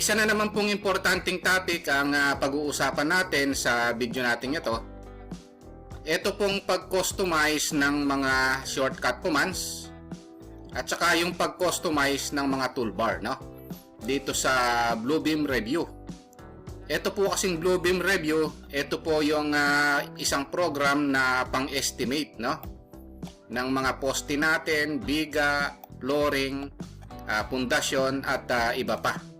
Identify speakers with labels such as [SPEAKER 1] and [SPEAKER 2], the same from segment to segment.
[SPEAKER 1] Isa na naman pong importanteng topic ang pag-uusapan natin sa video natin ito. Ito pong pag-customize ng mga shortcut commands at saka yung pag-customize ng mga toolbar, no? Dito sa Bluebeam Review. Ito po kasing Bluebeam Review, ito po yung isang program na pang-estimate, no? Ng mga poste natin, biga, flooring, pundasyon at iba pa.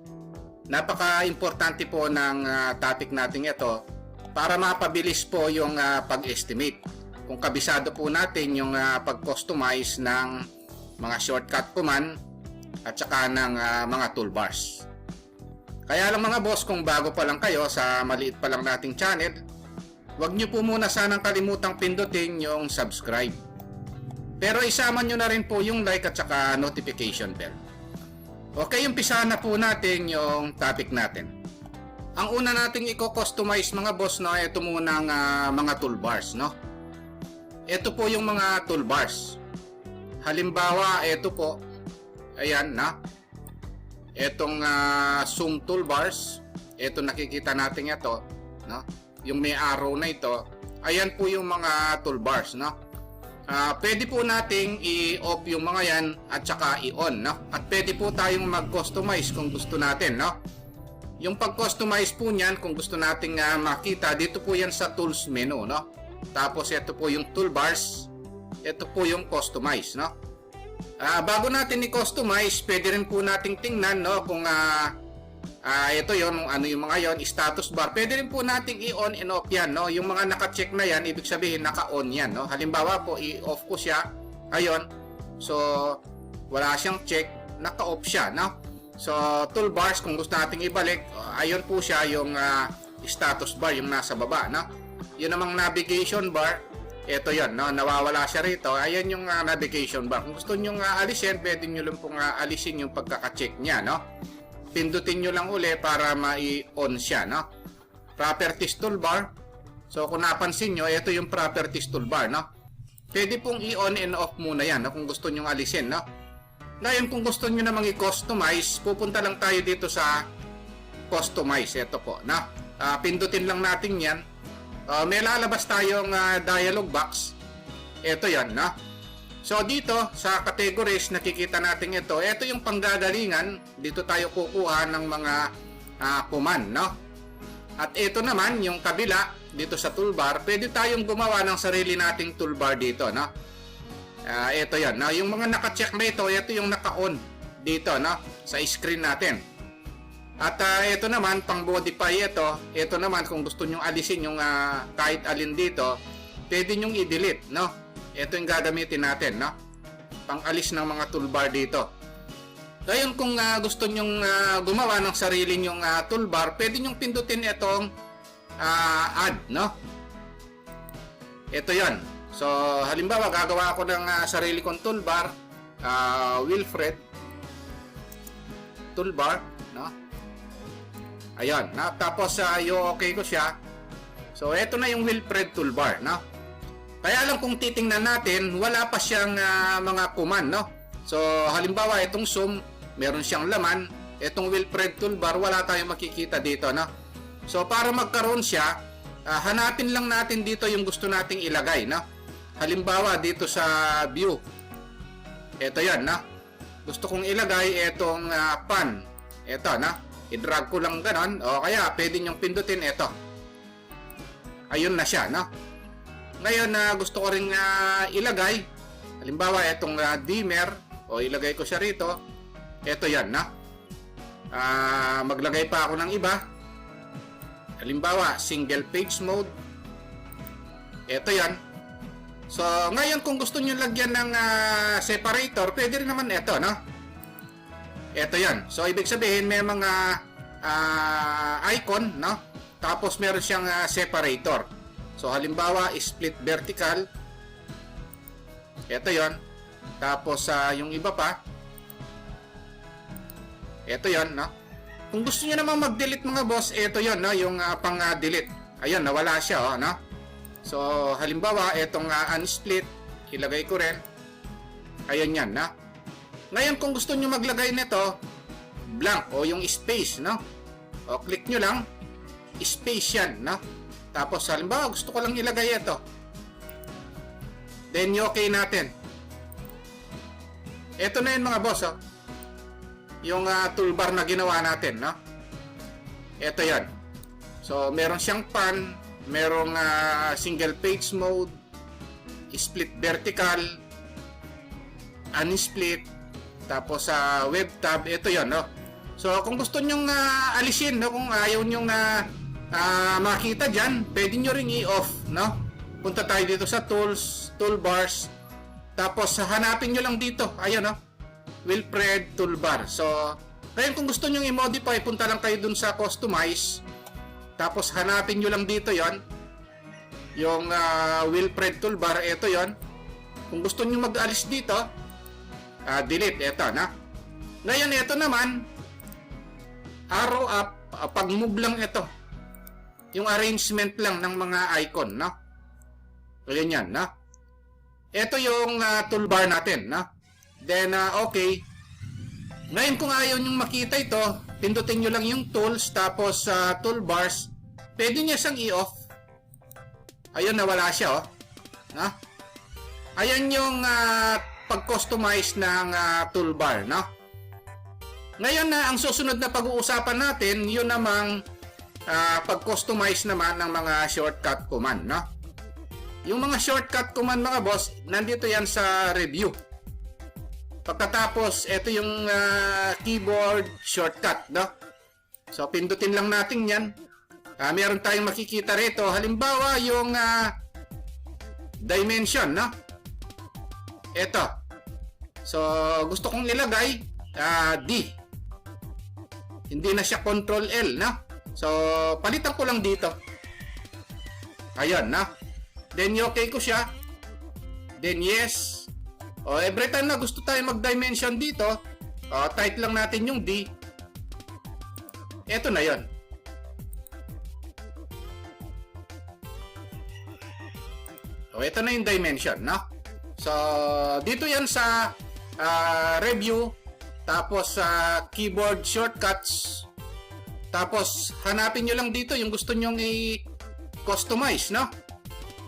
[SPEAKER 1] Napaka-importante po ng topic natin ito para mapabilis po yung pag-estimate. Kung kabisado po natin yung pag-customize ng mga shortcut command at saka ng mga toolbars. Kaya lang mga boss, kung bago pa lang kayo sa maliit pa lang nating channel, huwag nyo po muna sanang kalimutang pindutin yung subscribe. Pero isama nyo na rin po yung like at saka notification bell. Okay, umpisahan na po natin yung topic natin. Ang una nating i-customize mga boss, no, ito muna ang mga toolbars, no. Ito po yung mga toolbars. Halimbawa, ito po, ayan na. Etong zoom toolbars, ito nakikita natin ito, no. Yung may arrow na ito, ayan po yung mga toolbars, no. Pwede po nating i-off yung mga yan at saka i-on, no? At pwede po tayong mag-customize kung gusto natin, no? Yung pag-customize po niyan, kung gusto nating makita, dito po yan sa tools menu, no? Tapos ito po yung toolbars, ito po yung customize, no? Bago natin i-customize, pwede rin po nating tingnan, no? Kung ito yon, ano yung mga yon, status bar. Pwede rin po nating i-on and off yan, no? Yung mga naka-check na yan, ibig sabihin naka-on yan, no? Halimbawa po, i-off ko siya. Ayun. So, wala siyang check, naka-off siya, no? So, toolbars, kung gusto nating ibalik, ayun po siya yung status bar, yung nasa baba, no? Yun namang navigation bar, ito yon, no? Nawawala siya rito. Ayun yung navigation bar. Kung gusto nyo alisin, pwede nyo lang pong alisin yung pagkaka-check niya, no? Pindutin nyo lang uli para ma-on siya, no? Properties toolbar. So, kung napansin nyo, ito yung properties toolbar, no? Pwede pong i-on and off muna yan, no? Kung gusto nyo alisin, no? Ngayon, kung gusto nyo namang i-customize, pupunta lang tayo dito sa customize. Ito po, no? Pindutin lang natin yan. May lalabas tayong dialog box. Ito yan, no? So dito sa categories nakikita natin ito. Ito yung panggagalingan. Dito tayo kukuha ng mga command, no? At ito naman yung kabila dito sa toolbar. Pwede tayong gumawa ng sarili nating toolbar dito, no? Ito yan, no? Yung mga naka-check na ito yung naka-on dito, no? Sa screen natin. At ito naman pang modify ito. Ito naman kung gusto nyong alisin yung kahit alin dito, pwede nyong i-delete, no? Ito yung gagamitin natin, no? Pang-alis ng mga toolbar dito. Ngayon, kung gusto nyong gumawa ng sarili nyong toolbar, pwede nyong pindutin itong add, no? Ito yon. So, halimbawa, gagawa ako ng sarili kong toolbar, Wilfred toolbar, no? Ayan, na tapos i-okay ko siya. So, ito na yung Wilfred toolbar, no? Kaya lang kung titingnan natin, wala pa siyang mga command, no? So, halimbawa, itong zoom, meron siyang laman. Itong Wilfred toolbar, wala tayong makikita dito, no? So, para magkaroon siya, hanapin lang natin dito yung gusto nating ilagay, no? Halimbawa, dito sa view. Ito yan, no? Gusto kong ilagay itong pan. Ito, no? I-drag ko lang ganon. O kaya, pwede nyong pindutin ito. Ayun na siya, no? Ngayon gusto ko rin ilagay, halimbawa itong dimmer, o ilagay ko siya rito. Ito yan, na. Maglagay pa ako ng iba. Halimbawa, single page mode. Ito yan. So, ngayon kung gusto nyo lagyan ng separator, pwede rin naman ito, no? Ito yan. So, ibig sabihin may mga icon, no? Tapos meron siyang separator. So, halimbawa, split vertical. Ito yon. Tapos, yung iba pa. Ito yon, no? Kung gusto niyo namang mag-delete mga boss, ito yon, no? Yung pang-delete. Ayun, nawala siya, oh, no? So, halimbawa, itong unsplit, ilagay ko rin. Ayun yan, no? Ngayon, kung gusto niyo maglagay nito, blank o yung space, no? O click nyo lang, space yan, no? Tapos halimbawa gusto ko lang ilagay ito. Then okay natin. Ito na yun mga boss, oh. Yung toolbar na ginawa natin, no? Ito yan. So meron siyang pan, merong single page mode, split vertical, unsplit, tapos sa web tab, ito yon, no? So kung gusto nyong alisin, no, kung ayaw nyong makita dyan, pwede nyo ring i-off, no? Punta tayo dito sa tools, toolbars, tapos hanapin nyo lang dito, ayan, no? Wilfred toolbar. So ngayon kung gusto nyong i-modify, punta lang kayo dun sa customize, tapos hanapin nyo lang dito yon, yung Wilfred toolbar, ito yon. Kung gusto nyo mag-alis dito, delete, ito na. Ngayon ito naman, arrow up, pag-move lang ito, yung arrangement lang ng mga icon, no? Ganyan yan, no? Ito yung toolbar natin, no? Then okay. Ngayon kung ayaw nyong makita ito, pindutin nyo lang yung tools, tapos toolbars, pwede nyo siyang i-off. Ayun, nawala siya, oh, no? Ayan yung pag-customize ng toolbar, no? Ngayon ang susunod na pag-uusapan natin, yun namang pag-customize naman ng mga shortcut command, no? Yung mga shortcut command mga boss, nandito yan sa review. Pagkatapos, ito yung keyboard shortcut, no? So pindutin lang natin yan. Meron tayong makikita rito, halimbawa yung dimension, no? Ito. So gusto kong ilagay D. Hindi na siya Control L, no? So palitan ko lang dito. Ayun, no? Then okay ko siya. Then yes. O every time na gusto tayo mag-dimension dito, type lang natin yung D. Ito na yon. O ito na yung dimension, no? So dito yan sa review, tapos sa keyboard shortcuts, tapos hanapin nyo lang dito yung gusto nyong i-customize, no?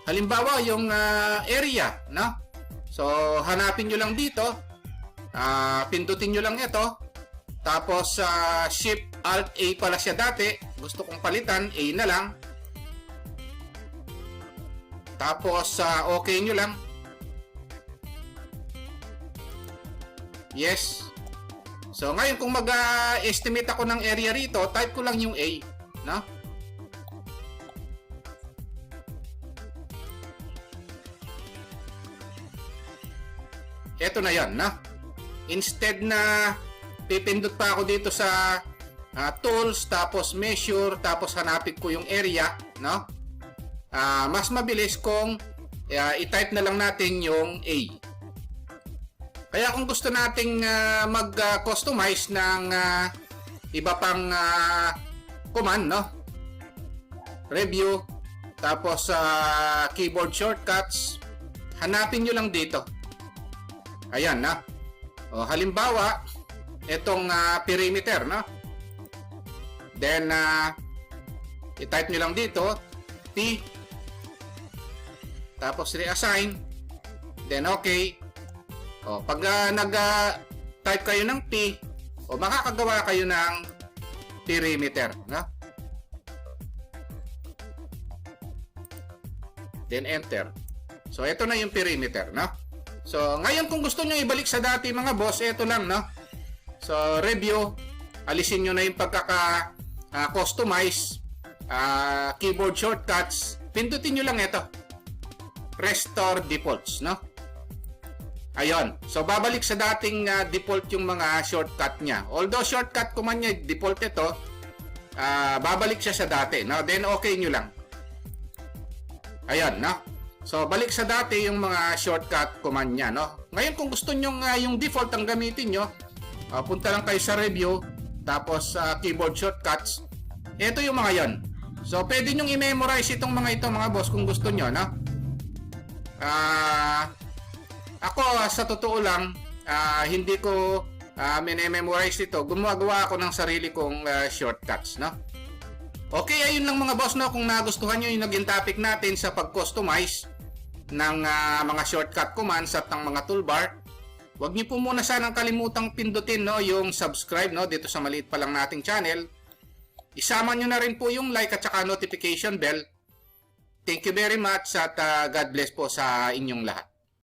[SPEAKER 1] Halimbawa yung area, no? So hanapin nyo lang dito, pindutin nyo lang ito, tapos Shift Alt A pala siya dati, gusto kong palitan, A na lang, tapos okay nyo lang, yes. So ngayon kung mag-estimate ako ng area rito, type ko lang yung A, no? Ito na yan, no? Instead na pipindot pa ako dito sa tools, tapos measure, tapos hanapin ko yung area, no? Mas mabilis kung i-type na lang natin yung A. Kaya kung gusto nating mag-customize ng iba pang command, no? Review, tapos keyboard shortcuts, hanapin nyo lang dito. Ayan, na. O, halimbawa, itong perimeter, no? Then, i-type nyo lang dito, T, tapos reassign, then okay. O, pag nag-type kayo ng T, o makakagawa kayo ng perimeter, no? Then enter. So, ito na yung perimeter, no? So, ngayon kung gusto nyo ibalik sa dati mga boss, ito lang, no? So, review, alisin nyo na yung pagkaka-customize, keyboard shortcuts, pindutin nyo lang ito. Restore defaults, no? Ayun. So, babalik sa dating default yung mga shortcut niya. Although shortcut command niya, default ito, babalik siya sa dati, no? Then, okay nyo lang. Ayun, no? So, balik sa dati yung mga shortcut command niya, no? Ngayon, kung gusto nyo yung default ang gamitin nyo, punta lang kayo sa review, tapos keyboard shortcuts. Ito yung mga yon. So, pwede nyo i-memorize itong mga ito, mga boss, kung gusto nyo, no? Ako, sa totoo lang, hindi ko minememorize ito, gumagawa ako ng sarili kong shortcuts, no? Okay, ayun lang mga boss, no? Kung nagustuhan nyo yung naging topic natin sa pag-customize ng mga shortcut commands at ng mga toolbar, huwag nyo po muna sanang kalimutang pindutin, no, yung subscribe, no, dito sa maliit pa lang nating channel. Isama nyo na rin po yung like at saka notification bell. Thank you very much at God bless po sa inyong lahat.